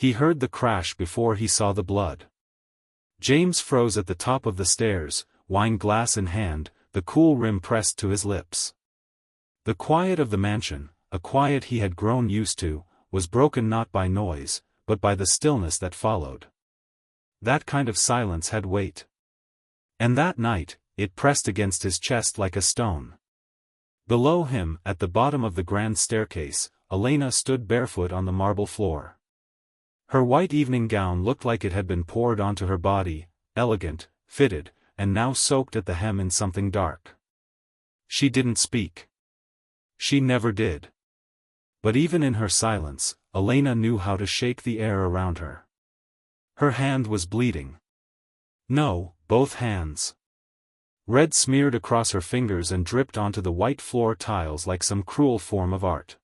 He heard the crash before he saw the blood. James froze at the top of the stairs, wine glass in hand, the cool rim pressed to his lips. The quiet of the mansion, a quiet he had grown used to, was broken not by noise, but by the stillness that followed. That kind of silence had weight. And that night, it pressed against his chest like a stone. Below him, at the bottom of the grand staircase, Elena stood barefoot on the marble floor. Her white evening gown looked like it had been poured onto her body, elegant, fitted, and now soaked at the hem in something dark. She didn't speak. She never did. But even in her silence, Elena knew how to shake the air around her. Her hand was bleeding. No, both hands. Red smeared across her fingers and dripped onto the white floor tiles like some cruel form of art.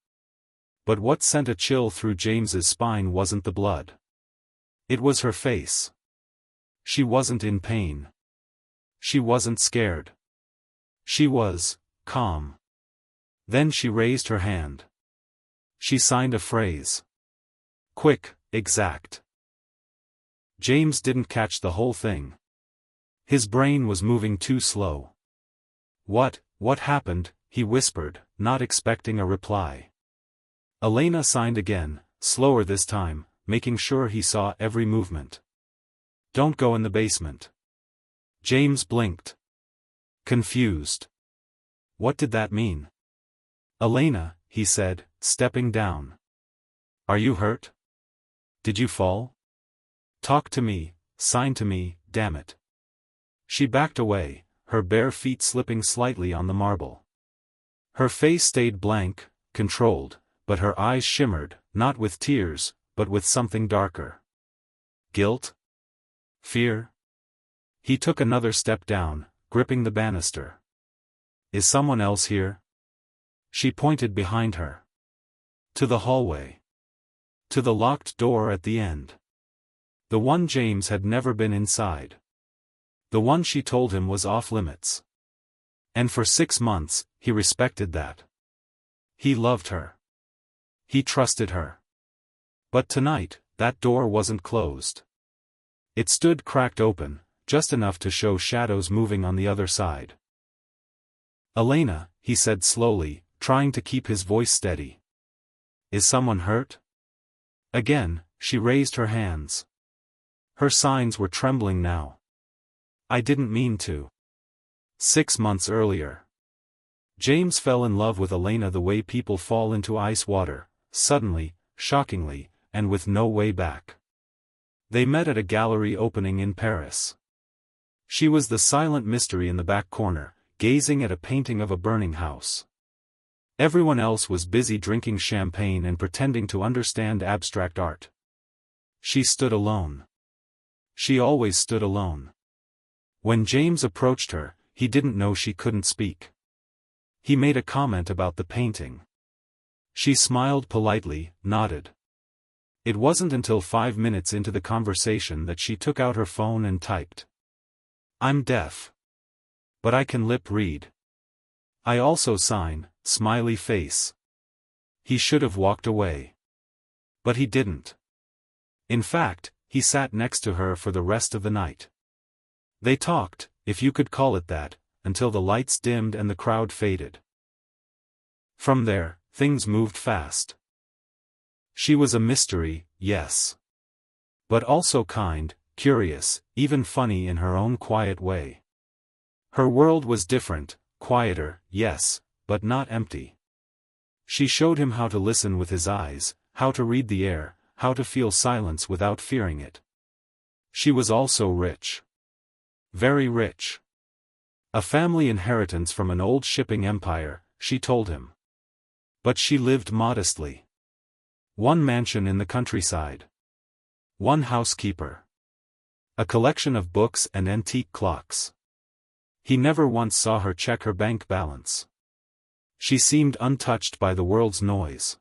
But what sent a chill through James's spine wasn't the blood. It was her face. She wasn't in pain. She wasn't scared. She was calm. Then she raised her hand. She signed a phrase. Quick, exact. James didn't catch the whole thing. His brain was moving too slow. What happened? He whispered, not expecting a reply. Elena signed again, slower this time, making sure he saw every movement. Don't go in the basement. James blinked. Confused. What did that mean? Elena, he said, stepping down. Are you hurt? Did you fall? Talk to me, sign to me, damn it. She backed away, her bare feet slipping slightly on the marble. Her face stayed blank, controlled, but her eyes shimmered, not with tears, but with something darker. Guilt? Fear? He took another step down, gripping the banister. Is someone else here? She pointed behind her. To the hallway. To the locked door at the end. The one James had never been inside. The one she told him was off limits. And for 6 months, he respected that. He loved her. He trusted her. But tonight, that door wasn't closed. It stood cracked open, just enough to show shadows moving on the other side. Elena, he said slowly, trying to keep his voice steady. Is someone hurt? Again, she raised her hands. Her signs were trembling now. I didn't mean to. 6 months earlier. James fell in love with Elena the way people fall into ice water, suddenly, shockingly, and with no way back. They met at a gallery opening in Paris. She was the silent mystery in the back corner, gazing at a painting of a burning house. Everyone else was busy drinking champagne and pretending to understand abstract art. She stood alone. She always stood alone. When James approached her, he didn't know she couldn't speak. He made a comment about the painting. She smiled politely, nodded. It wasn't until 5 minutes into the conversation that she took out her phone and typed. I'm deaf. But I can lip read. I also sign, smiley face. He should have walked away. But he didn't. In fact, he sat next to her for the rest of the night. They talked, if you could call it that, until the lights dimmed and the crowd faded. From there, things moved fast. She was a mystery, yes. But also kind, curious, even funny in her own quiet way. Her world was different, quieter, yes, but not empty. She showed him how to listen with his eyes, how to read the air, how to feel silence without fearing it. She was also rich. Very rich. A family inheritance from an old shipping empire, she told him. But she lived modestly. One mansion in the countryside. One housekeeper. A collection of books and antique clocks. He never once saw her check her bank balance. She seemed untouched by the world's noise.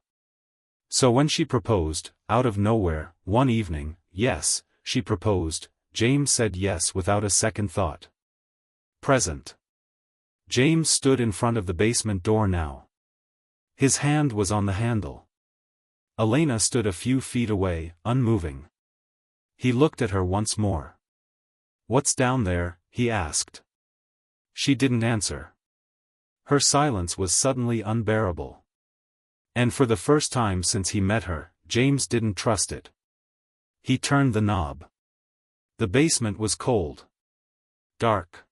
So when she proposed, out of nowhere, one evening, yes, she proposed, James said yes without a second thought. Present. James stood in front of the basement door now. His hand was on the handle. Elena stood a few feet away, unmoving. He looked at her once more. "What's down there?" he asked. She didn't answer. Her silence was suddenly unbearable. And for the first time since he met her, James didn't trust it. He turned the knob. The basement was cold. Dark.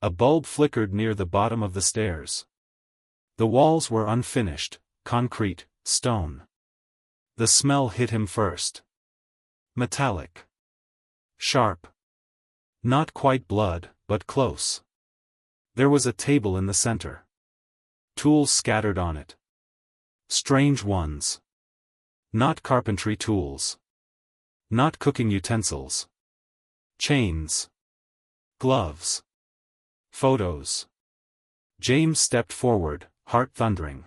A bulb flickered near the bottom of the stairs. The walls were unfinished, concrete, stone. The smell hit him first. Metallic. Sharp. Not quite blood, but close. There was a table in the center. Tools scattered on it. Strange ones. Not carpentry tools. Not cooking utensils. Chains. Gloves. Photos. James stepped forward, heart thundering.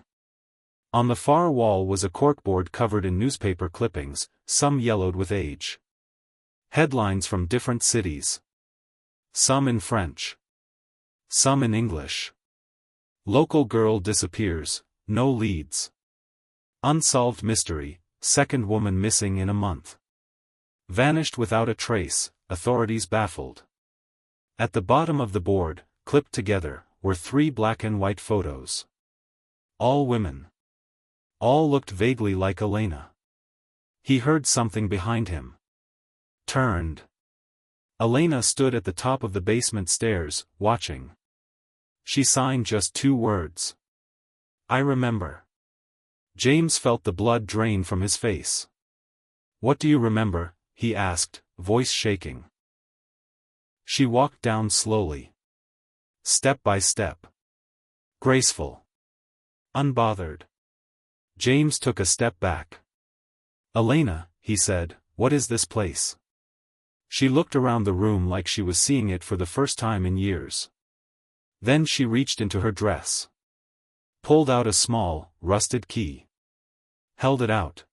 On the far wall was a corkboard covered in newspaper clippings, some yellowed with age. Headlines from different cities. Some in French. Some in English. Local girl disappears, no leads. Unsolved mystery, second woman missing in a month. Vanished without a trace, authorities baffled. At the bottom of the board, clipped together, were 3 black and white photos. All women. All looked vaguely like Elena. He heard something behind him. Turned. Elena stood at the top of the basement stairs, watching. She signed just 2 words. "I remember." James felt the blood drain from his face. "What do you remember?" he asked, voice shaking. She walked down slowly. Step by step. Graceful. Unbothered. James took a step back. "Elena," he said, "what is this place?" She looked around the room like she was seeing it for the first time in years. Then she reached into her dress. Pulled out a small, rusted key. Held it out.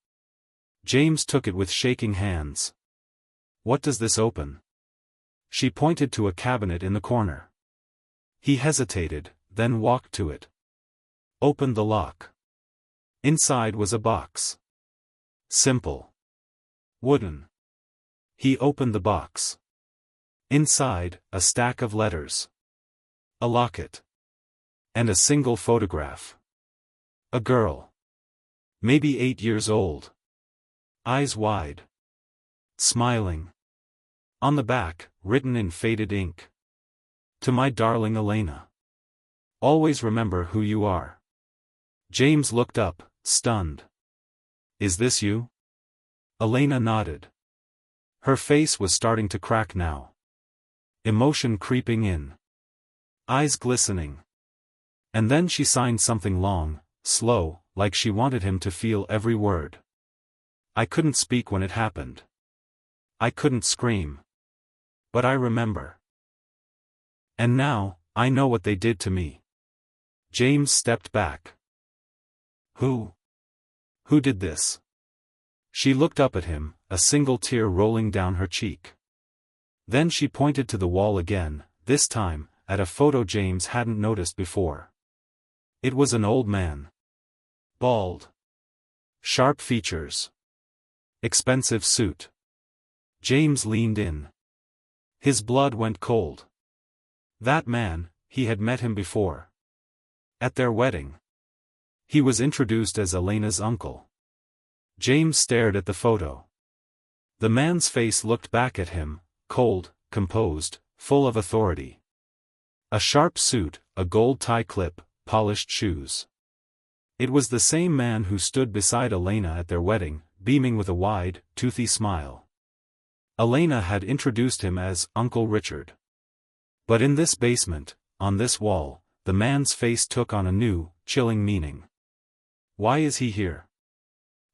James took it with shaking hands. "What does this open?" She pointed to a cabinet in the corner. He hesitated, then walked to it. Opened the lock. Inside was a box. Simple. Wooden. He opened the box. Inside, a stack of letters. A locket. And a single photograph. A girl. Maybe 8 years old. Eyes wide. Smiling. On the back, written in faded ink. "To my darling Elena. Always remember who you are." James looked up, stunned. "Is this you?" Elena nodded. Her face was starting to crack now. Emotion creeping in. Eyes glistening. And then she signed something long, slow, like she wanted him to feel every word. "I couldn't speak when it happened. I couldn't scream. But I remember. And now, I know what they did to me." James stepped back. "Who? Who did this?" She looked up at him, a single tear rolling down her cheek. Then she pointed to the wall again, this time, at a photo James hadn't noticed before. It was an old man. Bald. Sharp features. Expensive suit. James leaned in. His blood went cold. That man, he had met him before. At their wedding. He was introduced as Elena's uncle. James stared at the photo. The man's face looked back at him, cold, composed, full of authority. A sharp suit, a gold tie clip, polished shoes. It was the same man who stood beside Elena at their wedding, beaming with a wide, toothy smile. Elena had introduced him as Uncle Richard. But in this basement, on this wall, the man's face took on a new, chilling meaning. "Why is he here?"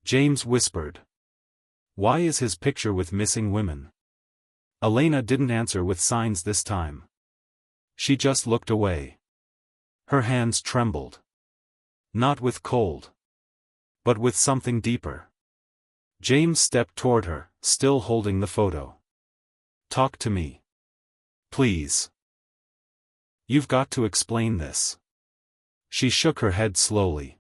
James whispered. "Why is his picture with missing women?" Elena didn't answer with signs this time. She just looked away. Her hands trembled. Not with cold. But with something deeper. James stepped toward her, still holding the photo. "Talk to me. Please. You've got to explain this." She shook her head slowly.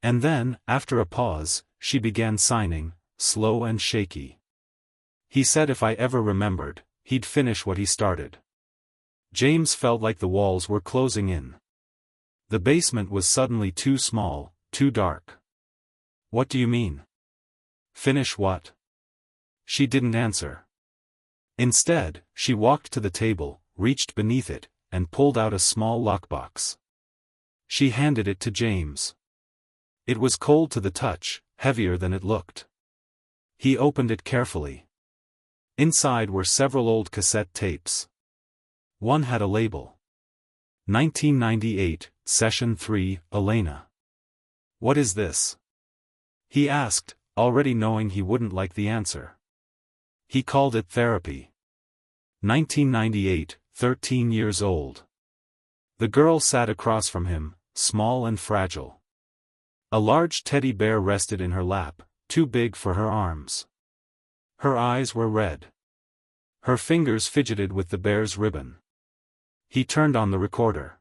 And then, after a pause, she began signing, slow and shaky. He said if I ever remembered, he'd finish what he started. James felt like the walls were closing in. The basement was suddenly too small, too dark. What do you mean? Finish what? She didn't answer. Instead, she walked to the table, reached beneath it, and pulled out a small lockbox. She handed it to James. It was cold to the touch, heavier than it looked. He opened it carefully. Inside were several old cassette tapes. One had a label. 1998, Session 3, Elena. What is this? He asked, already knowing he wouldn't like the answer. He called it therapy. 1998, 13 years old. The girl sat across from him, small and fragile. A large teddy bear rested in her lap, too big for her arms. Her eyes were red. Her fingers fidgeted with the bear's ribbon. He turned on the recorder.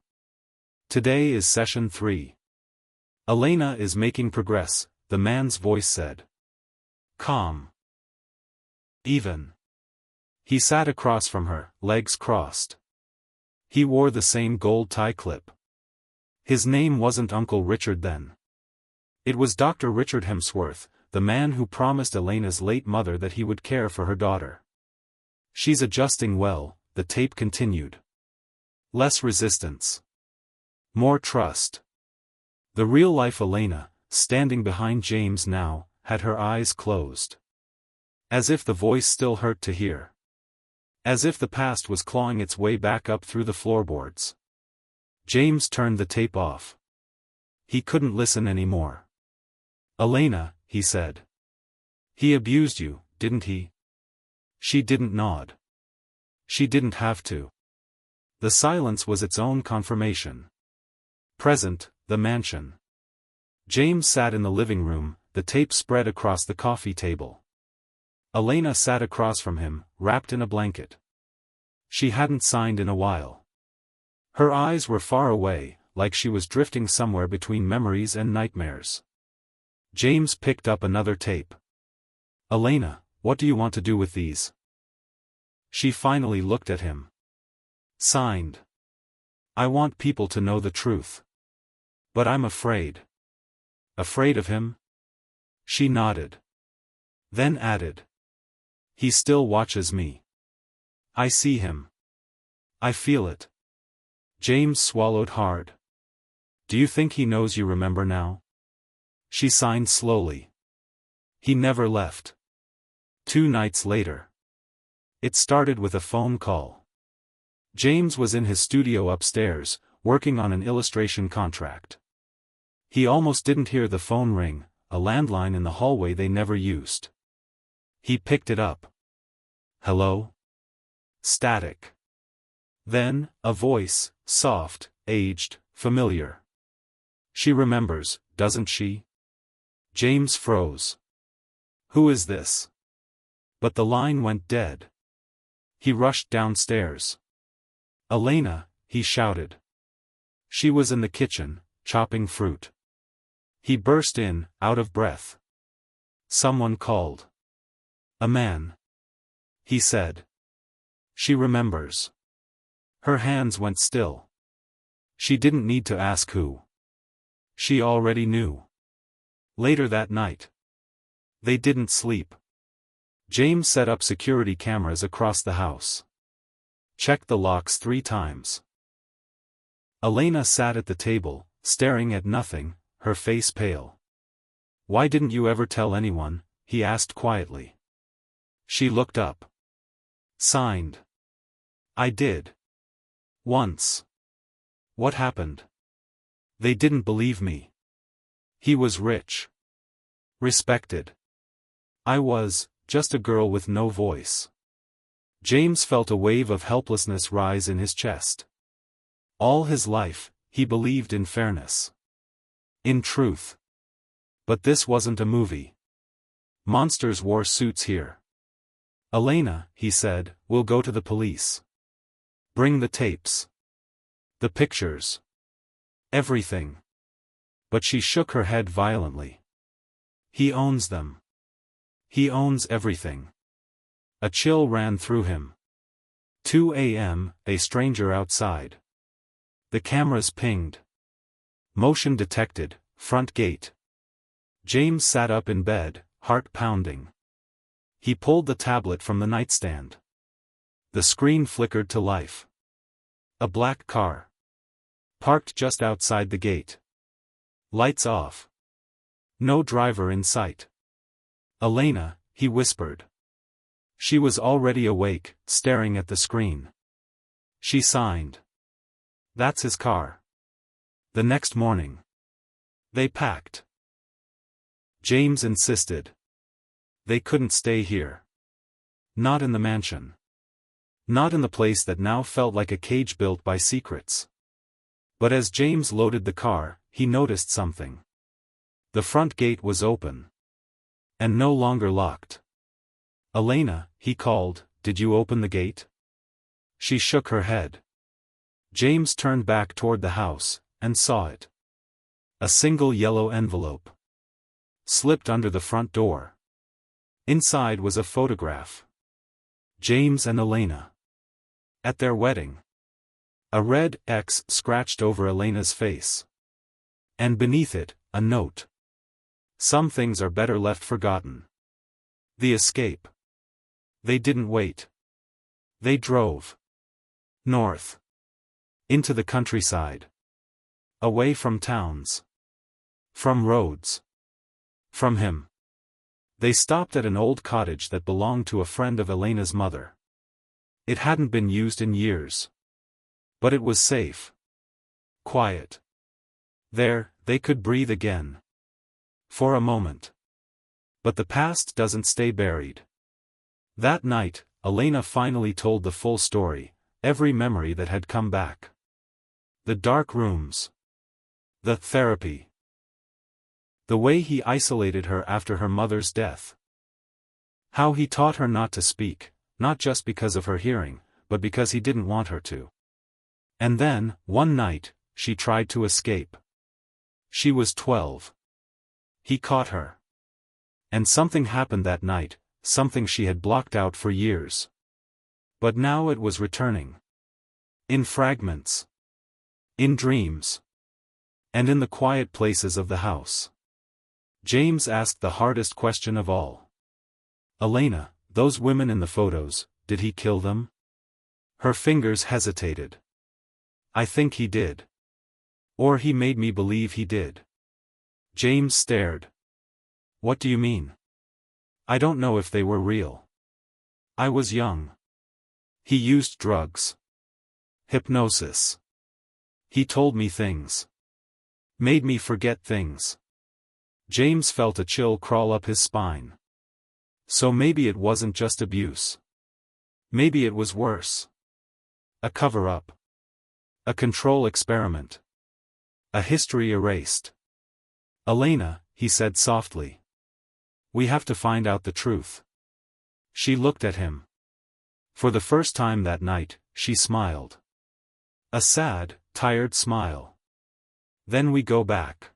Today is Session 3. Elena is making progress, the man's voice said. Calm. Even. He sat across from her, legs crossed. He wore the same gold tie clip. His name wasn't Uncle Richard then. It was Dr. Richard Hemsworth, the man who promised Elena's late mother that he would care for her daughter. She's adjusting well, the tape continued. Less resistance. More trust. The real-life Elena, standing behind James now, had her eyes closed. As if the voice still hurt to hear. As if the past was clawing its way back up through the floorboards. James turned the tape off. He couldn't listen anymore. Elena, he said. He abused you, didn't he? She didn't nod. She didn't have to. The silence was its own confirmation. Present, the mansion. James sat in the living room, the tape spread across the coffee table. Elena sat across from him, wrapped in a blanket. She hadn't signed in a while. Her eyes were far away, like she was drifting somewhere between memories and nightmares. James picked up another tape. Elena, what do you want to do with these? She finally looked at him. Signed. I want people to know the truth. But I'm afraid. Afraid of him? She nodded. Then added. He still watches me. I see him. I feel it. James swallowed hard. Do you think he knows you remember now? She signed slowly. He never left. 2 nights later. It started with a phone call. James was in his studio upstairs, working on an illustration contract. He almost didn't hear the phone ring, a landline in the hallway they never used. He picked it up. Hello? Static. Then, a voice, soft, aged, familiar. She remembers, doesn't she? James froze. Who is this? But the line went dead. He rushed downstairs. Elena, he shouted. She was in the kitchen, chopping fruit. He burst in, out of breath. Someone called. A man. He said. She remembers. Her hands went still. She didn't need to ask who. She already knew. Later that night. They didn't sleep. James set up security cameras across the house. Checked the locks 3 times. Elena sat at the table, staring at nothing, her face pale. Why didn't you ever tell anyone? He asked quietly. She looked up. Signed. I did. Once. What happened? They didn't believe me. He was rich. Respected. I was, just a girl with no voice. James felt a wave of helplessness rise in his chest. All his life, he believed in fairness. In truth. But this wasn't a movie. Monsters wore suits here. Elena, he said, we'll go to the police. Bring the tapes. The pictures. Everything. But she shook her head violently. He owns them. He owns everything. A chill ran through him. 2 a.m., a stranger outside. The cameras pinged. Motion detected, front gate. James sat up in bed, heart pounding. He pulled the tablet from the nightstand. The screen flickered to life. A black car. Parked just outside the gate. Lights off. No driver in sight. Elena, he whispered. She was already awake, staring at the screen. She signed. That's his car. The next morning. They packed. James insisted. They couldn't stay here. Not in the mansion. Not in the place that now felt like a cage built by secrets. But as James loaded the car, he noticed something. The front gate was open. And no longer locked. Elena, he called, did you open the gate? She shook her head. James turned back toward the house, and saw it. A single yellow envelope. Slipped under the front door. Inside was a photograph. James and Elena. At their wedding. A red X scratched over Elena's face. And beneath it, a note. Some things are better left forgotten. The escape. They didn't wait. They drove. North. Into the countryside. Away from towns. From roads. From him. They stopped at an old cottage that belonged to a friend of Elena's mother. It hadn't been used in years. But it was safe. Quiet. There, they could breathe again. For a moment. But the past doesn't stay buried. That night, Elena finally told the full story, every memory that had come back. The dark rooms. The therapy. The way he isolated her after her mother's death. How he taught her not to speak, not just because of her hearing, but because he didn't want her to. And then, one night, she tried to escape. She was 12. He caught her. And something happened that night, something she had blocked out for years. But now it was returning. In fragments. In dreams. And in the quiet places of the house. James asked the hardest question of all. Elena, those women in the photos, did he kill them? Her fingers hesitated. I think he did. Or he made me believe he did. James stared. What do you mean? I don't know if they were real. I was young. He used drugs. Hypnosis. He told me things. Made me forget things. James felt a chill crawl up his spine. So maybe it wasn't just abuse. Maybe it was worse. A cover-up. A control experiment. A history erased. Elena, he said softly. We have to find out the truth. She looked at him. For the first time that night, she smiled. A sad, tired smile. Then we go back.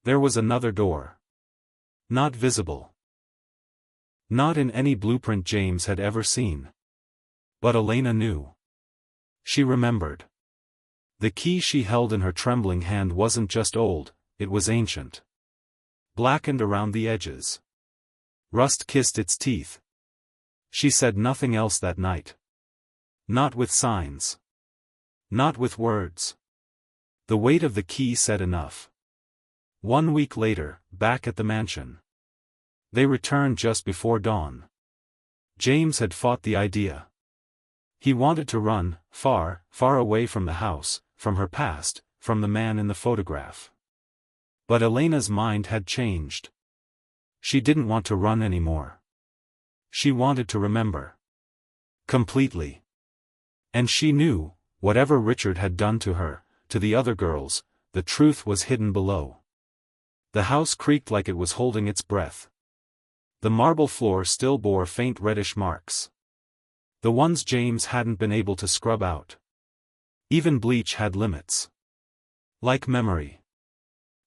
There was another door. Not visible. Not in any blueprint James had ever seen. But Elena knew. She remembered. The key she held in her trembling hand wasn't just old, it was ancient. Blackened around the edges. Rust kissed its teeth. She said nothing else that night. Not with signs. Not with words. The weight of the key said enough. 1 week later, back at the mansion. They returned just before dawn. James had fought the idea. He wanted to run, far, far away from the house, from her past, from the man in the photograph. But Elena's mind had changed. She didn't want to run anymore. She wanted to remember. Completely. And she knew, whatever Richard had done to her, to the other girls, the truth was hidden below. The house creaked like it was holding its breath. The marble floor still bore faint reddish marks. The ones James hadn't been able to scrub out. Even bleach had limits. Like memory.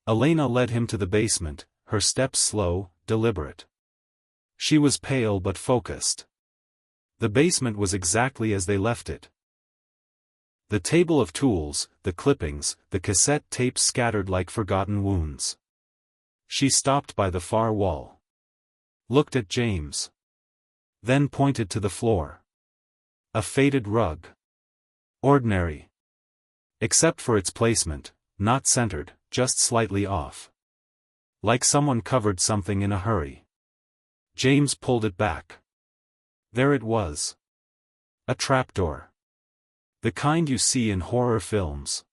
Elena led him to the basement, her steps slow, deliberate. She was pale but focused. The basement was exactly as they left it. The table of tools, the clippings, the cassette tapes scattered like forgotten wounds. She stopped by the far wall. Looked at James. Then pointed to the floor. A faded rug. Ordinary. Except for its placement, not centered, just slightly off. Like someone covered something in a hurry. James pulled it back. There it was. A trapdoor. The kind you see in horror films.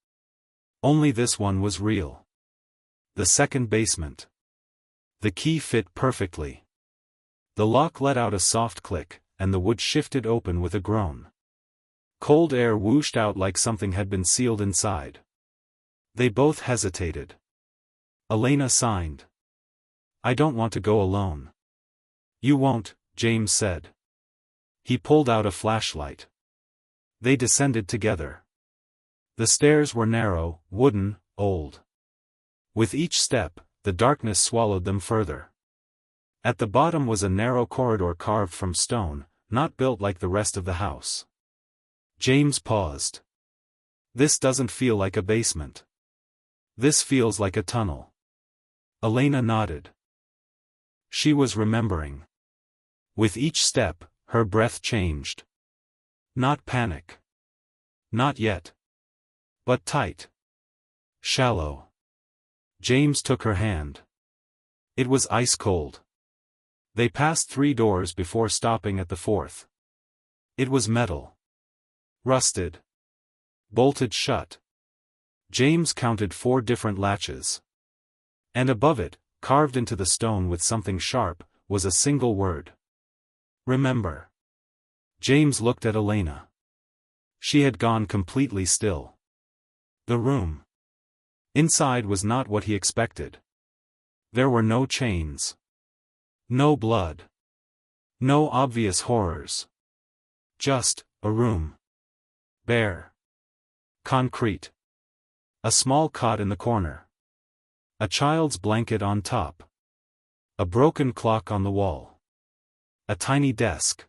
Only this one was real. The second basement. The key fit perfectly. The lock let out a soft click, and the wood shifted open with a groan. Cold air whooshed out like something had been sealed inside. They both hesitated. Elena signed. "I don't want to go alone." "You won't," James said. He pulled out a flashlight. They descended together. The stairs were narrow, wooden, old. With each step, the darkness swallowed them further. At the bottom was a narrow corridor carved from stone, not built like the rest of the house. James paused. "This doesn't feel like a basement. This feels like a tunnel." Elena nodded. She was remembering. With each step, her breath changed. Not panic. Not yet. But tight. Shallow. James took her hand. It was ice cold. They passed 3 doors before stopping at the 4th. It was metal. Rusted. Bolted shut. James counted 4 different latches. And above it, carved into the stone with something sharp, was a single word. Remember. James looked at Elena. She had gone completely still. The room. Inside was not what he expected. There were no chains. No blood. No obvious horrors. Just a room. Bare. Concrete. A small cot in the corner. A child's blanket on top. A broken clock on the wall. A tiny desk.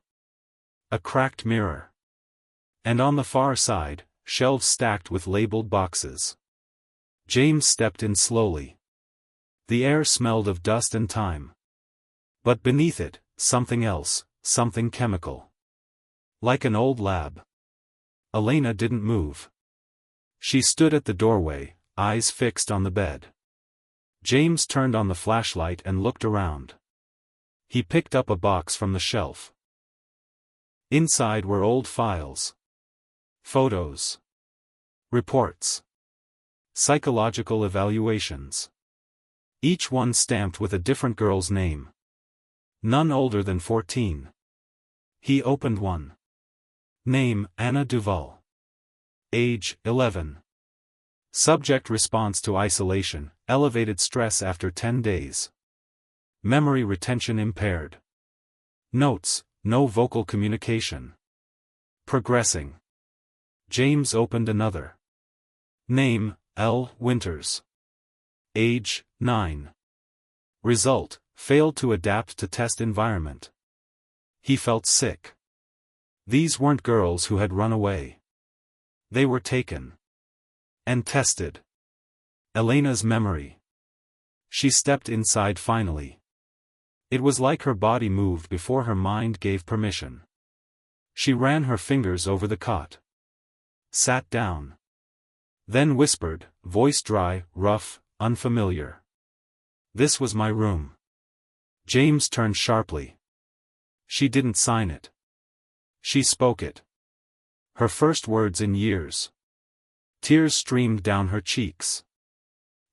A cracked mirror. And on the far side, shelves stacked with labeled boxes. James stepped in slowly. The air smelled of dust and time. But beneath it, something else, something chemical. Like an old lab. Elena didn't move. She stood at the doorway, eyes fixed on the bed. James turned on the flashlight and looked around. He picked up a box from the shelf. Inside were old files. Photos. Reports. Psychological evaluations. Each one stamped with a different girl's name. None older than 14. He opened one. Name, Anna Duval. Age, 11. Subject response to isolation, elevated stress after 10 days. Memory retention impaired. Notes, no vocal communication. Progressing. James opened another. Name, L. Winters. Age, 9. Result, failed to adapt to test environment. He felt sick. These weren't girls who had run away. They were taken. And tested. Elena's memory. She stepped inside finally. It was like her body moved before her mind gave permission. She ran her fingers over the cot. Sat down. Then whispered, voice dry, rough, unfamiliar. "This was my room." James turned sharply. She didn't sign it. She spoke it. Her first words in years. Tears streamed down her cheeks.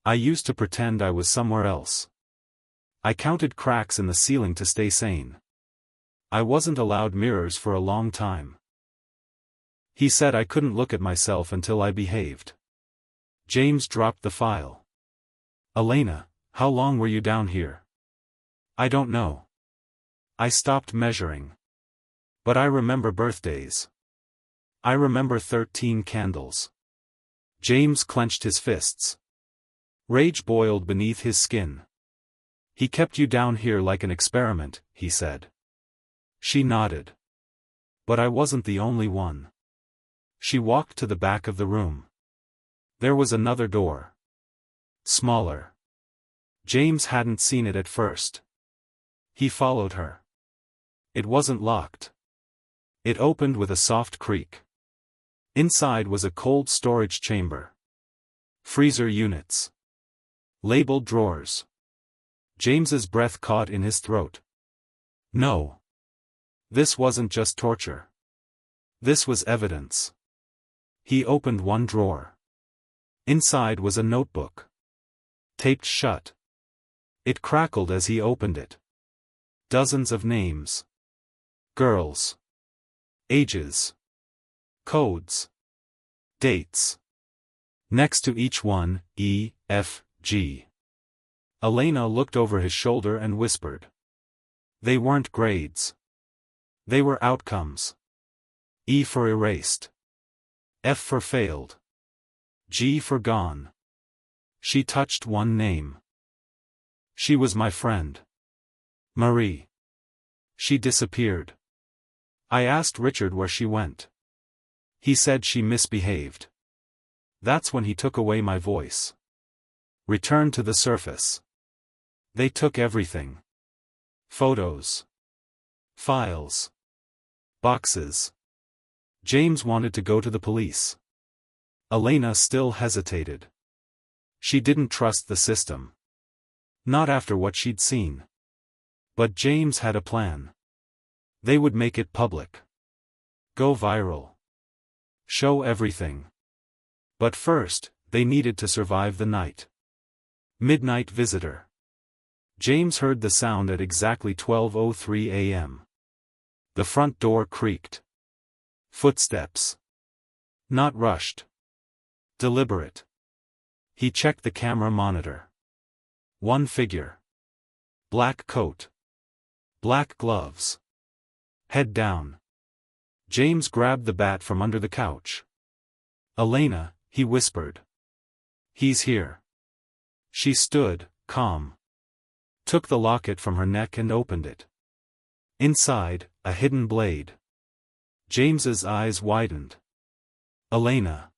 "I used to pretend I was somewhere else. I counted cracks in the ceiling to stay sane. I wasn't allowed mirrors for a long time. He said I couldn't look at myself until I behaved." James dropped the file. "Elena, how long were you down here?" "I don't know. I stopped measuring. But I remember birthdays. I remember 13 candles." James clenched his fists. Rage boiled beneath his skin. He kept you down here like an experiment, he said. She nodded. But I wasn't the only one. She walked to the back of the room. There was another door. Smaller. James hadn't seen it at first. He followed her. It wasn't locked. It opened with a soft creak. Inside was a cold storage chamber. Freezer units. Labeled drawers. James's breath caught in his throat. No. This wasn't just torture. This was evidence. He opened one drawer. Inside was a notebook. Taped shut. It crackled as he opened it. Dozens of names. Girls. Ages. Codes. Dates. Next to each one, E, F, G. Elena looked over his shoulder and whispered. They weren't grades. They were outcomes. E for erased. F for failed. G for gone. She touched one name. She was my friend. Marie. She disappeared. I asked Richard where she went. He said she misbehaved. That's when he took away my voice. Returned to the surface. They took everything. Photos. Files. Boxes. James wanted to go to the police. Elena still hesitated. She didn't trust the system. Not after what she'd seen. But James had a plan. They would make it public. Go viral. Show everything. But first, they needed to survive the night. Midnight visitor. James heard the sound at exactly 12:03 a.m. The front door creaked. Footsteps. Not rushed. Deliberate. He checked the camera monitor. One figure. Black coat. Black gloves. Head down. James grabbed the bat from under the couch. Elena, he whispered. He's here. She stood, calm. Took the locket from her neck and opened it. Inside, a hidden blade. James's eyes widened. Elena.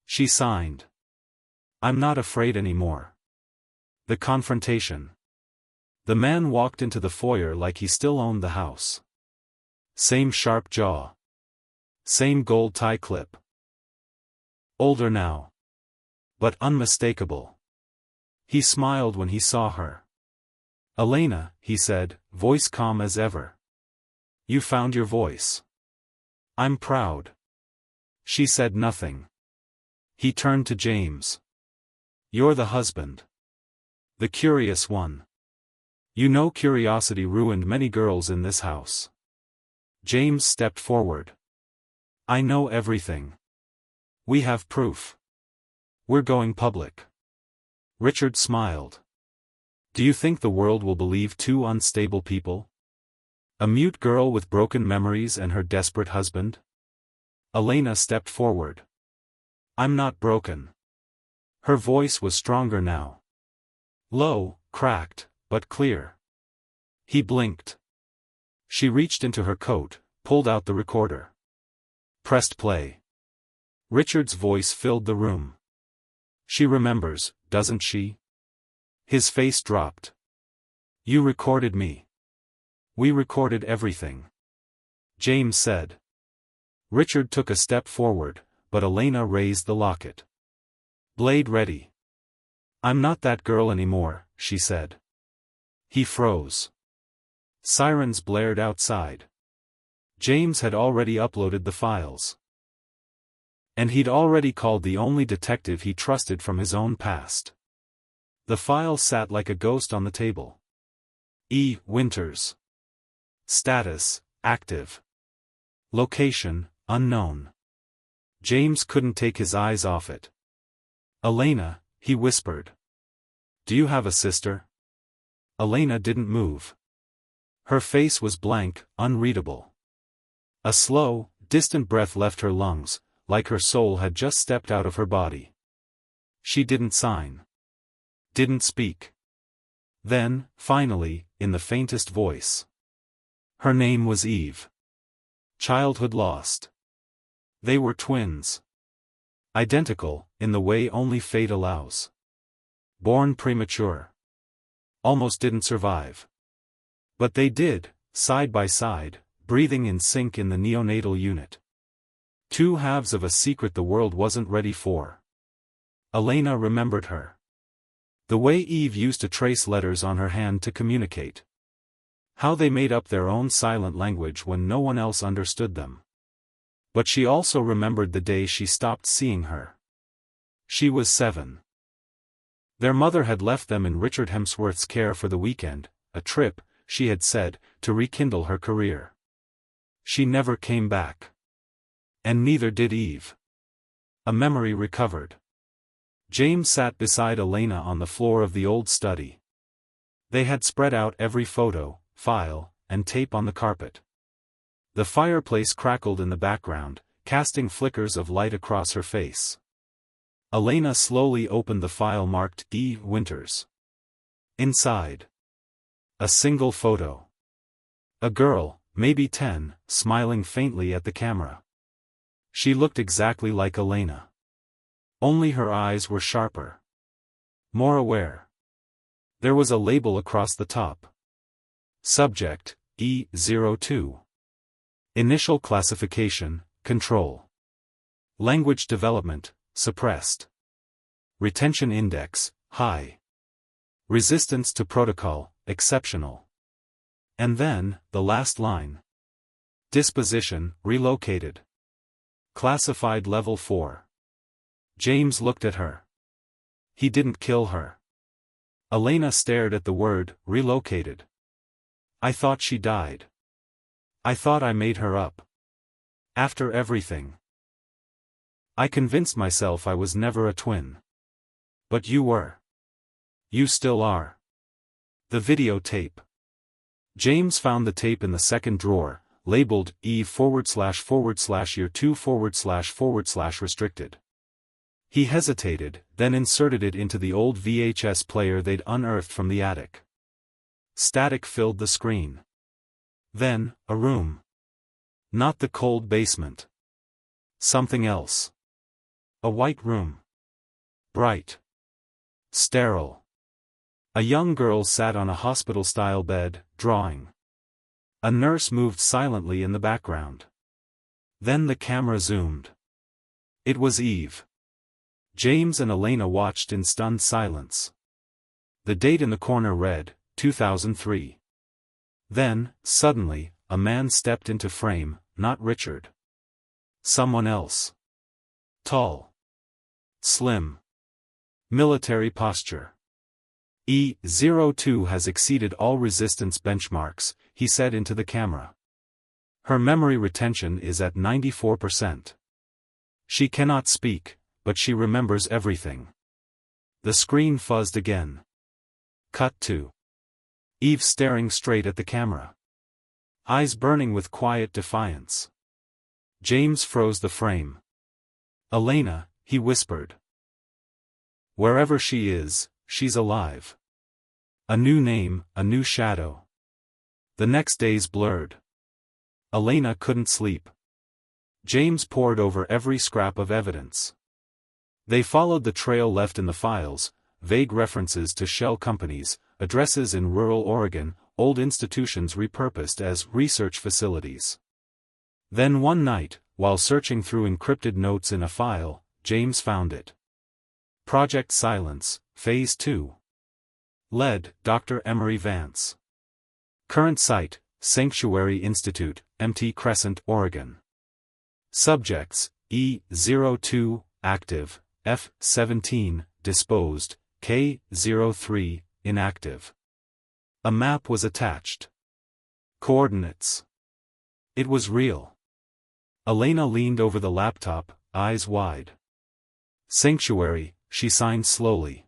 She signed. I'm not afraid anymore. The confrontation. The man walked into the foyer like he still owned the house. Same sharp jaw. Same gold tie clip. Older now. But unmistakable. He smiled when he saw her. Elena, he said, voice calm as ever. You found your voice. I'm proud. She said nothing. He turned to James. You're the husband. The curious one. You know curiosity ruined many girls in this house. James stepped forward. I know everything. We have proof. We're going public. Richard smiled. Do you think the world will believe two unstable people? A mute girl with broken memories and her desperate husband? Elena stepped forward. I'm not broken. Her voice was stronger now. Low, cracked, but clear. He blinked. She reached into her coat, pulled out the recorder. Pressed play. Richard's voice filled the room. She remembers, doesn't she? His face dropped. You recorded me. We recorded everything. James said. Richard took a step forward, but Elena raised the locket. Blade ready. I'm not that girl anymore, she said. He froze. Sirens blared outside. James had already uploaded the files. And he'd already called the only detective he trusted from his own past. The file sat like a ghost on the table. E. Winters. Status, active. Location, unknown. James couldn't take his eyes off it. Elena, he whispered. Do you have a sister? Elena didn't move. Her face was blank, unreadable. A slow, distant breath left her lungs, like her soul had just stepped out of her body. She didn't sign. Didn't speak. Then, finally, in the faintest voice. Her name was Eve. Childhood lost. They were twins. Identical, in the way only fate allows. Born premature. Almost didn't survive. But they did, side by side, breathing in sync in the neonatal unit. Two halves of a secret the world wasn't ready for. Elena remembered her. The way Eve used to trace letters on her hand to communicate. How they made up their own silent language when no one else understood them. But she also remembered the day she stopped seeing her. She was 7. Their mother had left them in Richard Hemsworth's care for the weekend, a trip, she had said, to rekindle her career. She never came back. And neither did Eve. A memory recovered. James sat beside Elena on the floor of the old study. They had spread out every photo, file, and tape on the carpet. The fireplace crackled in the background, casting flickers of light across her face. Elena slowly opened the file marked E. Winters. Inside. A single photo. A girl, maybe 10, smiling faintly at the camera. She looked exactly like Elena. Only her eyes were sharper. More aware. There was a label across the top. Subject, E02. Initial classification, control. Language development, suppressed. Retention index, high. Resistance to protocol, exceptional. And then, the last line. Disposition, relocated. Classified level 4. James looked at her. He didn't kill her. Elena stared at the word, relocated. I thought she died. I thought I made her up. After everything. I convinced myself I was never a twin. But you were. You still are. The videotape. James found the tape in the second drawer, labeled E//year2//restricted. He hesitated, then inserted it into the old VHS player they'd unearthed from the attic. Static filled the screen. Then, a room. Not the cold basement. Something else. A white room. Bright. Sterile. A young girl sat on a hospital-style bed, drawing. A nurse moved silently in the background. Then the camera zoomed. It was Eve. James and Elena watched in stunned silence. The date in the corner read, 2003. Then, suddenly, a man stepped into frame, not Richard. Someone else. Tall. Slim. Military posture. E02 has exceeded all resistance benchmarks, he said into the camera. Her memory retention is at 94%. She cannot speak, but she remembers everything. The screen fuzzed again. Cut to Eve staring straight at the camera. Eyes burning with quiet defiance. James froze the frame. Elena, he whispered. Wherever she is, she's alive. A new name, a new shadow. The next days blurred. Elena couldn't sleep. James pored over every scrap of evidence. They followed the trail left in the files, vague references to shell companies, addresses in rural Oregon, old institutions repurposed as research facilities. Then one night, while searching through encrypted notes in a file, James found it. Project Silence, Phase 2. Led, Dr. Emery Vance. Current site, Sanctuary Institute, MT Crescent, Oregon. Subjects, E02, active, F17, disposed, K03, inactive. A map was attached. Coordinates. It was real. Elena leaned over the laptop, eyes wide. Sanctuary, she signed slowly.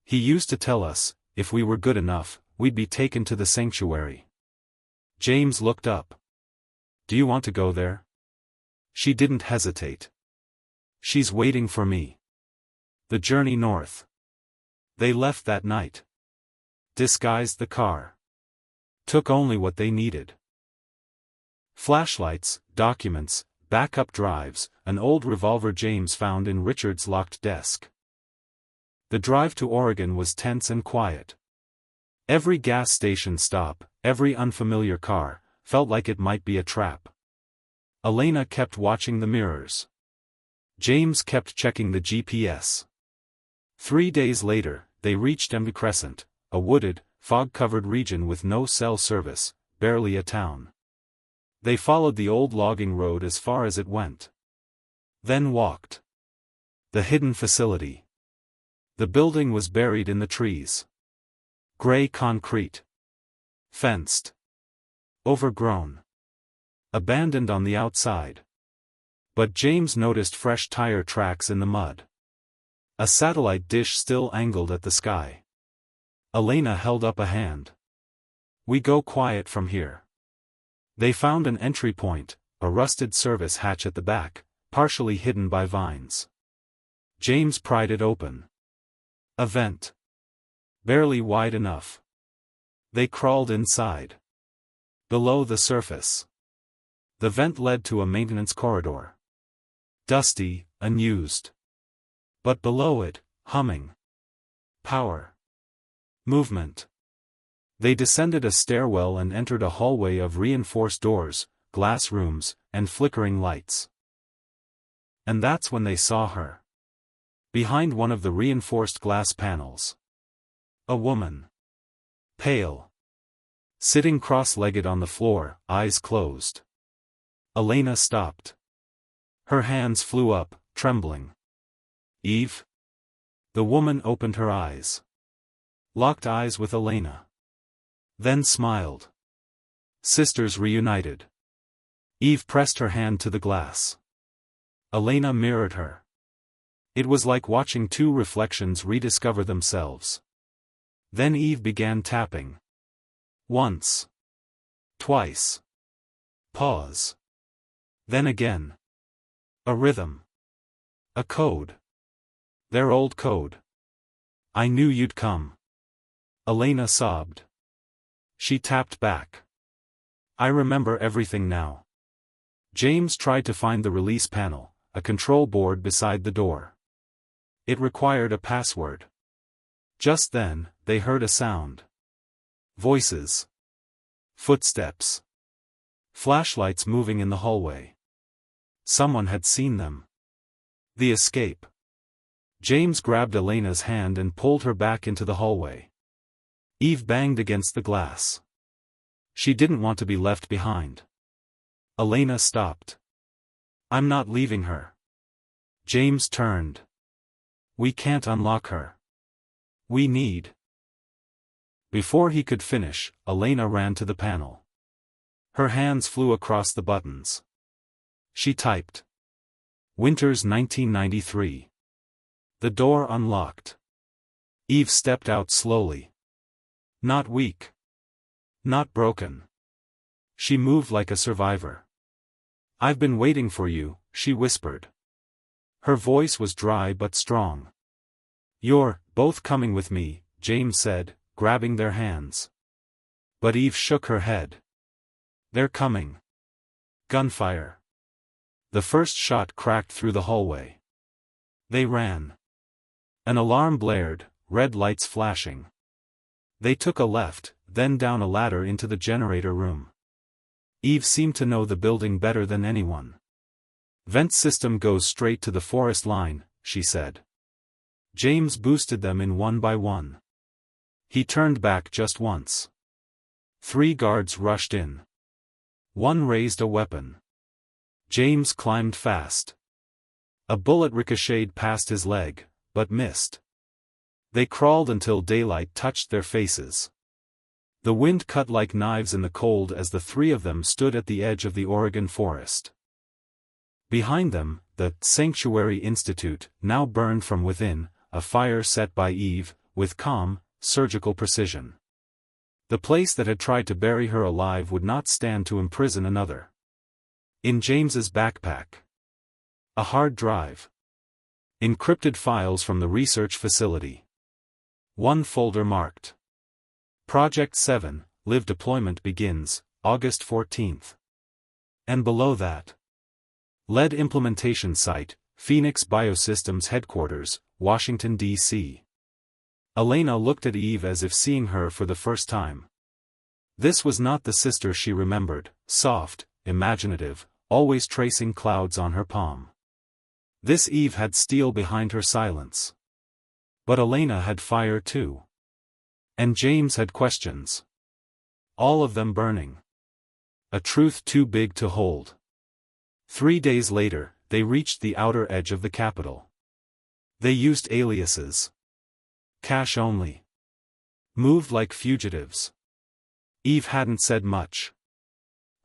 He used to tell us, if we were good enough, we'd be taken to the sanctuary. James looked up. Do you want to go there? She didn't hesitate. She's waiting for me. The journey north. They left that night. Disguised the car. Took only what they needed. Flashlights, documents, backup drives, an old revolver James found in Richard's locked desk. The drive to Oregon was tense and quiet. Every gas station stop, every unfamiliar car, felt like it might be a trap. Elena kept watching the mirrors. James kept checking the GPS. 3 days later, they reached M Crescent, a wooded, fog-covered region with no cell service, barely a town. They followed the old logging road as far as it went. Then walked. The hidden facility. The building was buried in the trees. Gray concrete. Fenced. Overgrown. Abandoned on the outside. But James noticed fresh tire tracks in the mud. A satellite dish still angled at the sky. Elena held up a hand. "We go quiet from here." They found an entry point, a rusted service hatch at the back, partially hidden by vines. James pried it open. A vent. Barely wide enough. They crawled inside. Below the surface. The vent led to a maintenance corridor. Dusty, unused. But below it, humming. Power. Movement. They descended a stairwell and entered a hallway of reinforced doors, glass rooms, and flickering lights. And that's when they saw her. Behind one of the reinforced glass panels. A woman. Pale. Sitting cross-legged on the floor, eyes closed. Elena stopped. Her hands flew up, trembling. "Eve?" The woman opened her eyes. Locked eyes with Elena. Then smiled. Sisters reunited. Eve pressed her hand to the glass. Elena mirrored her. It was like watching two reflections rediscover themselves. Then Eve began tapping. Once. Twice. Pause. Then again. A rhythm. A code. Their old code. "I knew you'd come." Elena sobbed. She tapped back. "I remember everything now." James tried to find the release panel, a control board beside the door. It required a password. Just then, they heard a sound. Voices. Footsteps. Flashlights moving in the hallway. Someone had seen them. The escape. James grabbed Elena's hand and pulled her back into the hallway. Eve banged against the glass. She didn't want to be left behind. Elena stopped. "I'm not leaving her." James turned. "We can't unlock her. We need." Before he could finish, Elena ran to the panel. Her hands flew across the buttons. She typed. Winters 1993. The door unlocked. Eve stepped out slowly. Not weak. Not broken. She moved like a survivor. "I've been waiting for you," she whispered. Her voice was dry but strong. "You're both coming with me," James said, grabbing their hands. But Eve shook her head. "They're coming." Gunfire. The first shot cracked through the hallway. They ran. An alarm blared, red lights flashing. They took a left, then down a ladder into the generator room. Eve seemed to know the building better than anyone. "Vent system goes straight to the forest line," she said. James boosted them in one by one. He turned back just once. 3 guards rushed in. One raised a weapon. James climbed fast. A bullet ricocheted past his leg, but missed. They crawled until daylight touched their faces. The wind cut like knives in the cold as the 3 of them stood at the edge of the Oregon forest. Behind them, the Sanctuary Institute now burned from within, a fire set by Eve, with calm, surgical precision. The place that had tried to bury her alive would not stand to imprison another. In James's backpack. A hard drive. Encrypted files from the research facility. One folder marked. Project 7, Live Deployment begins, August 14th. And below that. Lead Implementation Site, Phoenix Biosystems Headquarters, Washington, D.C. Elena looked at Eve as if seeing her for the first time. This was not the sister she remembered, soft, imaginative, always tracing clouds on her palm. This Eve had steel behind her silence. But Elena had fire too. And James had questions. All of them burning. A truth too big to hold. 3 days later, they reached the outer edge of the capital. They used aliases. Cash only. Moved like fugitives. Eve hadn't said much.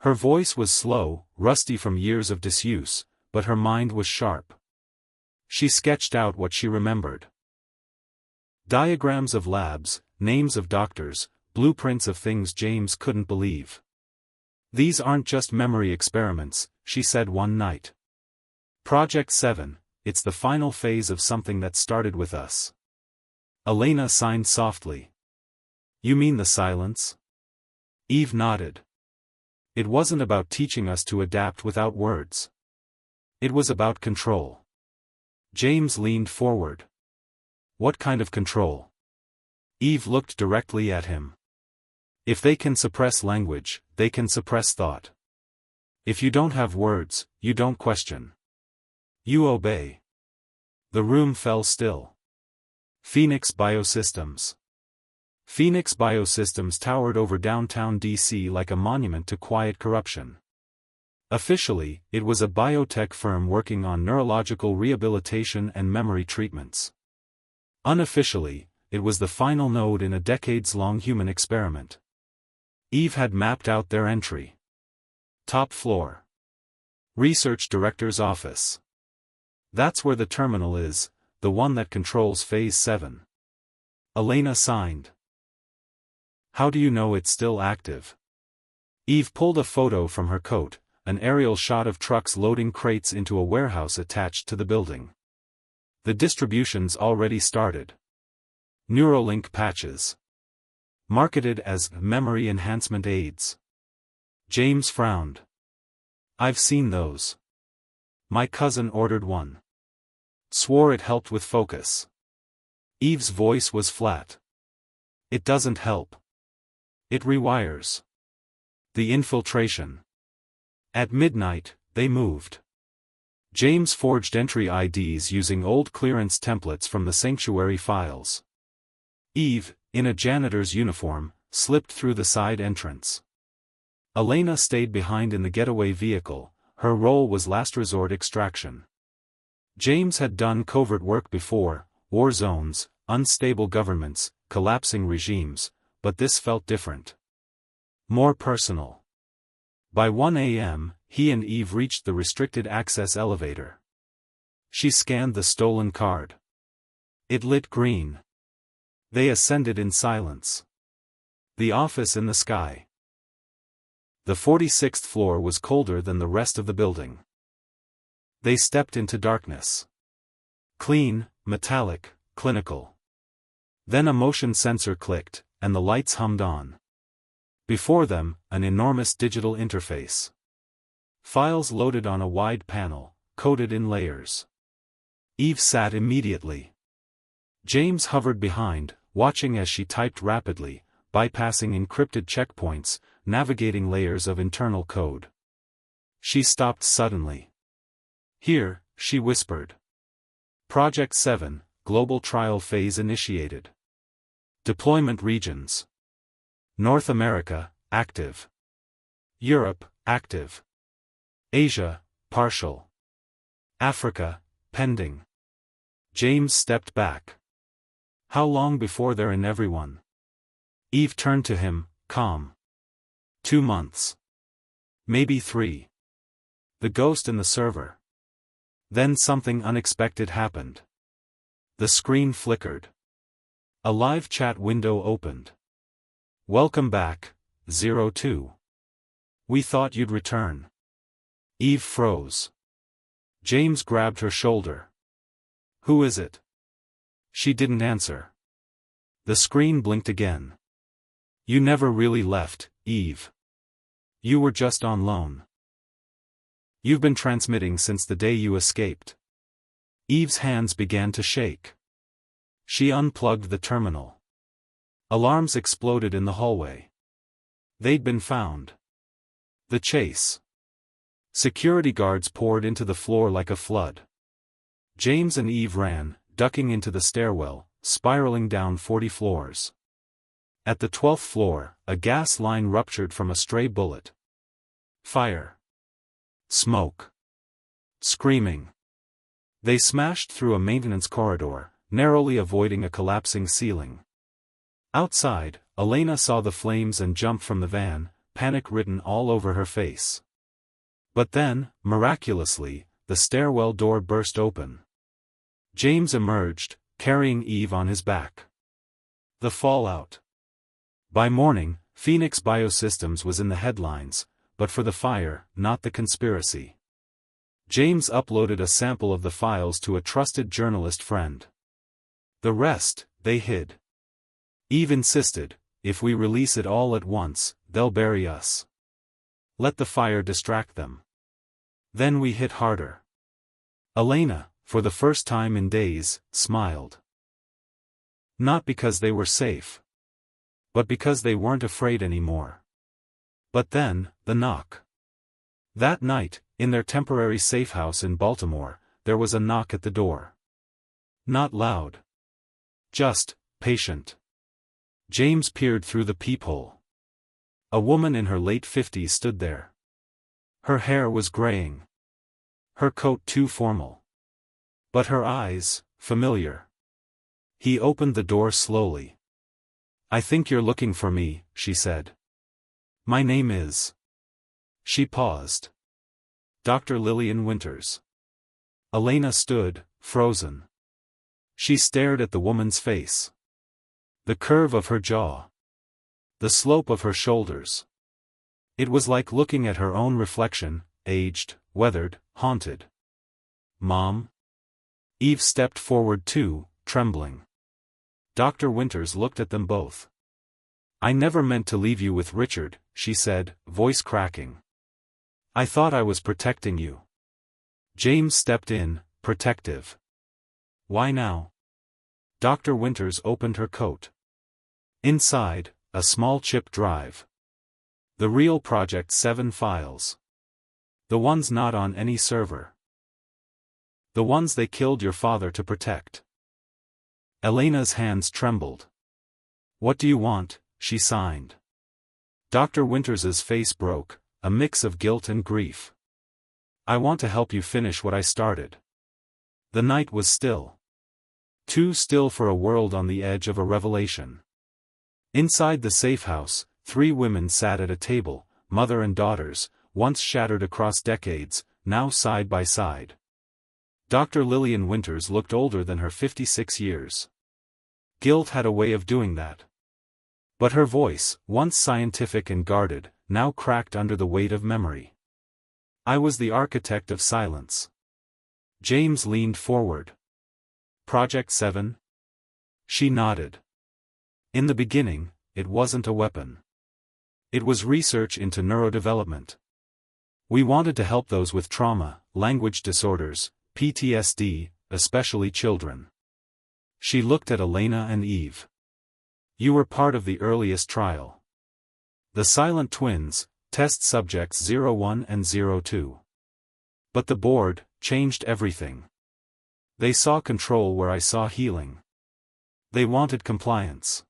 Her voice was slow, rusty from years of disuse, but her mind was sharp. She sketched out what she remembered. Diagrams of labs, names of doctors, blueprints of things James couldn't believe. These aren't just memory experiments, she said one night. Project 7, it's the final phase of something that started with us. Elena signed softly. You mean the silence? Eve nodded. It wasn't about teaching us to adapt without words. It was about control. James leaned forward. What kind of control? Eve looked directly at him. If they can suppress language, they can suppress thought. If you don't have words, you don't question. You obey. The room fell still. Phoenix Biosystems. Phoenix Biosystems towered over downtown D.C. like a monument to quiet corruption. Officially, it was a biotech firm working on neurological rehabilitation and memory treatments. Unofficially, it was the final node in a decades-long human experiment. Eve had mapped out their entry. Top floor. Research Director's office. That's where the terminal is, the one that controls Phase 7. Elena signed. How do you know it's still active? Eve pulled a photo from her coat, an aerial shot of trucks loading crates into a warehouse attached to the building. The distribution's already started. Neuralink patches. Marketed as memory enhancement aids. James frowned. I've seen those. My cousin ordered one. Swore it helped with focus. Eve's voice was flat. It doesn't help. It rewires. The infiltration. At midnight, they moved. James forged entry IDs using old clearance templates from the sanctuary files. Eve, in a janitor's uniform, slipped through the side entrance. Elena stayed behind in the getaway vehicle, her role was last resort extraction. James had done covert work before, war zones, unstable governments, collapsing regimes, but this felt different. More personal. By 1 a.m., he and Eve reached the restricted access elevator. She scanned the stolen card. It lit green. They ascended in silence. The office in the sky. The 46th floor was colder than the rest of the building. They stepped into darkness. Clean, metallic, clinical. Then a motion sensor clicked, and the lights hummed on. Before them, an enormous digital interface. Files loaded on a wide panel, coded in layers. Eve sat immediately. James hovered behind, watching as she typed rapidly, bypassing encrypted checkpoints, navigating layers of internal code. She stopped suddenly. Here, she whispered. Project 7, Global Trial Phase initiated. Deployment regions. North America, active. Europe, active. Asia, partial. Africa, pending. James stepped back. How long before they're in everyone? Eve turned to him, calm. 2 months. Maybe 3. The ghost in the server. Then something unexpected happened. The screen flickered. A live chat window opened. Welcome back, 02. We thought you'd return. Eve froze. James grabbed her shoulder. Who is it? She didn't answer. The screen blinked again. You never really left, Eve. You were just on loan. You've been transmitting since the day you escaped. Eve's hands began to shake. She unplugged the terminal. Alarms exploded in the hallway. They'd been found. The chase. Security guards poured into the floor like a flood. James and Eve ran, ducking into the stairwell, spiraling down 40 floors. At the 12th floor, a gas line ruptured from a stray bullet. Fire. Smoke. Screaming. They smashed through a maintenance corridor, narrowly avoiding a collapsing ceiling. Outside, Elena saw the flames and jumped from the van, panic written all over her face. But then, miraculously, the stairwell door burst open. James emerged, carrying Eve on his back. The fallout. By morning, Phoenix Biosystems was in the headlines, but for the fire, not the conspiracy. James uploaded a sample of the files to a trusted journalist friend. The rest, they hid. Eve insisted, if we release it all at once, they'll bury us. Let the fire distract them. Then we hit harder. Elena, for the first time in days, smiled. Not because they were safe, but because they weren't afraid anymore. But then, the knock. That night, in their temporary safe house in Baltimore, there was a knock at the door. Not loud. Just, patient. James peered through the peephole. A woman in her late 50s stood there. Her hair was graying. Her coat too formal. But her eyes, familiar. He opened the door slowly. I think you're looking for me, she said. My name is. She paused. Dr. Lillian Winters. Elena stood, frozen. She stared at the woman's face. The curve of her jaw. The slope of her shoulders. It was like looking at her own reflection, aged, weathered, haunted. Mom? Eve stepped forward too, trembling. Dr. Winters looked at them both. I never meant to leave you with Richard, she said, voice cracking. I thought I was protecting you. James stepped in, protective. Why now? Dr. Winters opened her coat. Inside, a small chip drive. The real Project 7 files. The ones not on any server. The ones they killed your father to protect. Elena's hands trembled. What do you want? She signed. Dr. Winters's face broke, a mix of guilt and grief. I want to help you finish what I started. The night was still. Too still for a world on the edge of a revelation. Inside the safe house, 3 women sat at a table, mother and daughters, once shattered across decades, now side by side. Dr. Lillian Winters looked older than her 56 years. Guilt had a way of doing that. But her voice, once scientific and guarded, now cracked under the weight of memory. I was the architect of silence. James leaned forward. Project 7? She nodded. In the beginning, it wasn't a weapon. It was research into neurodevelopment. We wanted to help those with trauma, language disorders, PTSD, especially children. She looked at Elena and Eve. You were part of the earliest trial. The silent twins, test subjects 01 and 02. But the board changed everything. They saw control where I saw healing. They wanted compliance.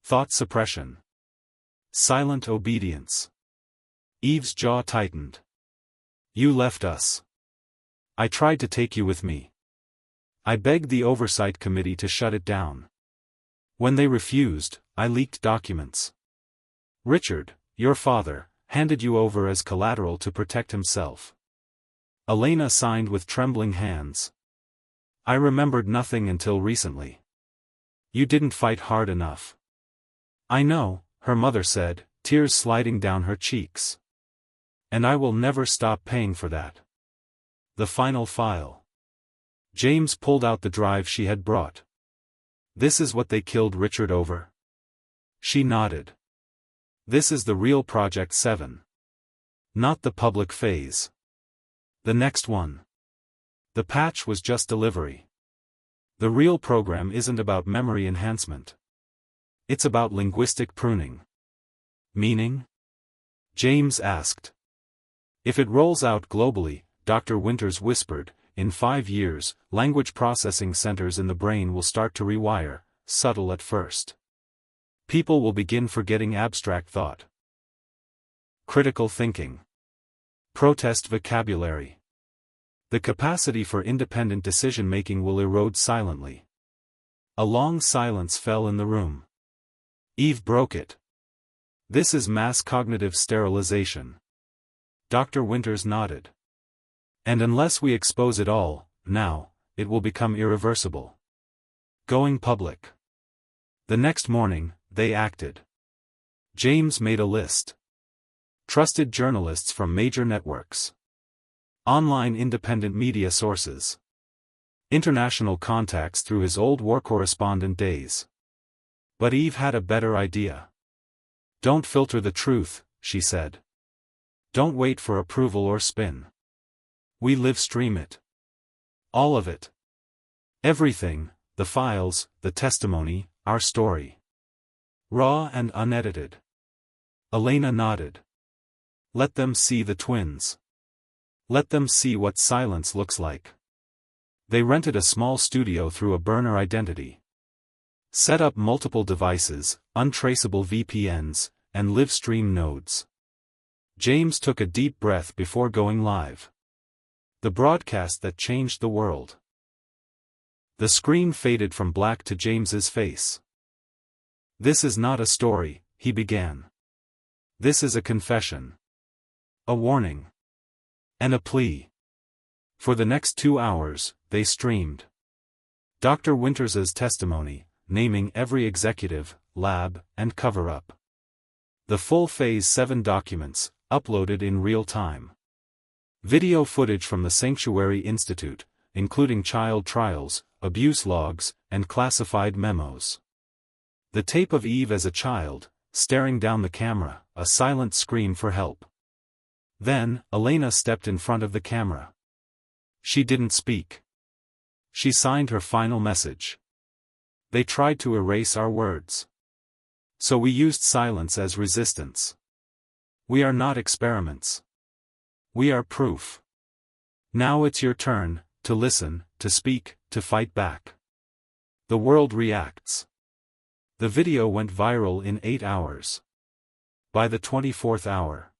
Thought suppression. Silent obedience. Eve's jaw tightened. You left us. I tried to take you with me. I begged the oversight committee to shut it down. When they refused, I leaked documents. Richard, your father, handed you over as collateral to protect himself. Elena signed with trembling hands. I remembered nothing until recently. You didn't fight hard enough. I know, her mother said, tears sliding down her cheeks. And I will never stop paying for that. The final file. James pulled out the drive she had brought. This is what they killed Richard over? She nodded. This is the real Project 7. Not the public phase. The next one. The patch was just delivery. The real program isn't about memory enhancement. It's about linguistic pruning. Meaning? James asked. If it rolls out globally, Dr. Winters whispered, in 5 years, language processing centers in the brain will start to rewire, subtle at first. People will begin forgetting abstract thought. Critical thinking. Protest vocabulary. The capacity for independent decision-making will erode silently. A long silence fell in the room. Eve broke it. This is mass cognitive sterilization. Dr. Winters nodded. And unless we expose it all, now, it will become irreversible. Going public. The next morning, they acted. James made a list. Trusted journalists from major networks. Online independent media sources. International contacts through his old war correspondent days. But Eve had a better idea. Don't filter the truth, she said. Don't wait for approval or spin. We live stream it. All of it. Everything, the files, the testimony, our story. Raw and unedited. Elena nodded. Let them see the twins. Let them see what silence looks like. They rented a small studio through a burner identity. Set up multiple devices, untraceable VPNs, and live stream nodes. James took a deep breath before going live. The broadcast that changed the world. The screen faded from black to James's face. This is not a story, he began. This is a confession. A warning. And a plea. For the next 2 hours, they streamed. Dr. Winters's testimony, naming every executive, lab, and cover-up. The full Phase 7 documents, uploaded in real time. Video footage from the Sanctuary Institute, including child trials, abuse logs, and classified memos. The tape of Eve as a child, staring down the camera, a silent scream for help. Then, Elena stepped in front of the camera. She didn't speak. She signed her final message. They tried to erase our words. So we used silence as resistance. We are not experiments. We are proof. Now it's your turn, to listen, to speak, to fight back. The world reacts. The video went viral in 8 hours. By the 24th hour.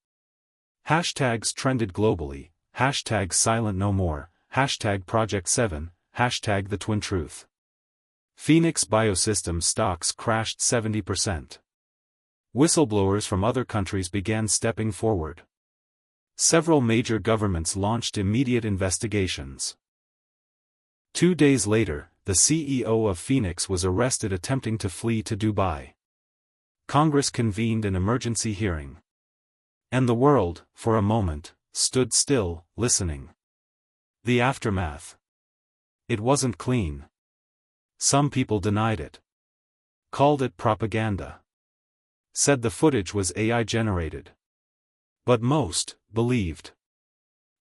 Hashtags trended globally, hashtag silent no more, hashtag Project 7, hashtag the twin truth. Phoenix Biosystems stocks crashed 70%. Whistleblowers from other countries began stepping forward. Several major governments launched immediate investigations. 2 days later, the CEO of Phoenix was arrested attempting to flee to Dubai. Congress convened an emergency hearing. And the world, for a moment, stood still, listening. The aftermath. It wasn't clean. Some people denied it. Called it propaganda. Said the footage was AI generated. But most believed.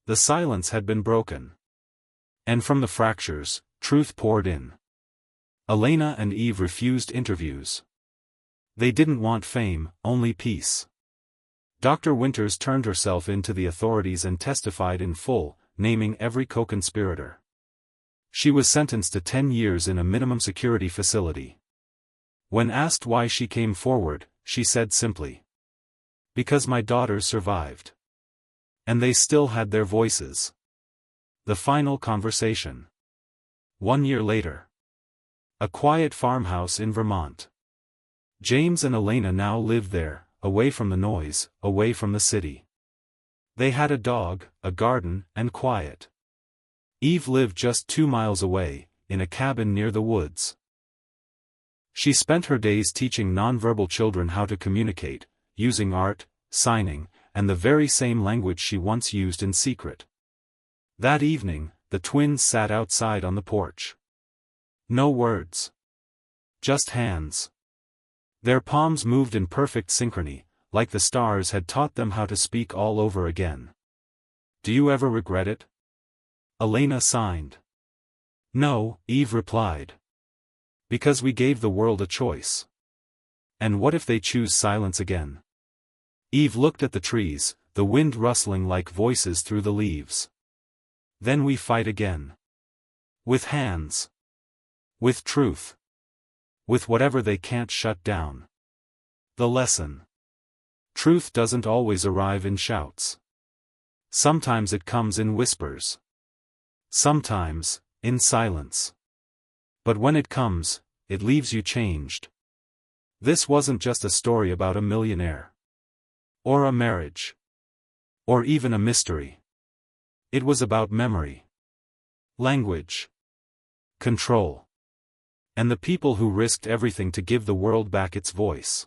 The silence had been broken. And from the fractures, truth poured in. Elena and Eve refused interviews. They didn't want fame, only peace. Dr. Winters turned herself in to the authorities and testified in full, naming every co-conspirator. She was sentenced to 10 years in a minimum security facility. When asked why she came forward, she said simply, "Because my daughters survived. And they still had their voices." The final conversation. 1 year later. A quiet farmhouse in Vermont. James and Elena now lived there, away from the noise, away from the city. They had a dog, a garden, and quiet. Eve lived just 2 miles away, in a cabin near the woods. She spent her days teaching nonverbal children how to communicate, using art, signing, and the very same language she once used in secret. That evening, the twins sat outside on the porch. No words. Just hands. Their palms moved in perfect synchrony, like the stars had taught them how to speak all over again. Do you ever regret it? Elena signed. No, Eve replied. Because we gave the world a choice. And what if they choose silence again? Eve looked at the trees, the wind rustling like voices through the leaves. Then we fight again. With hands. With truth. With whatever they can't shut down. The lesson. Truth doesn't always arrive in shouts. Sometimes it comes in whispers. Sometimes, in silence. But when it comes, it leaves you changed. This wasn't just a story about a millionaire. Or a marriage. Or even a mystery. It was about memory. Language. Control. And the people who risked everything to give the world back its voice.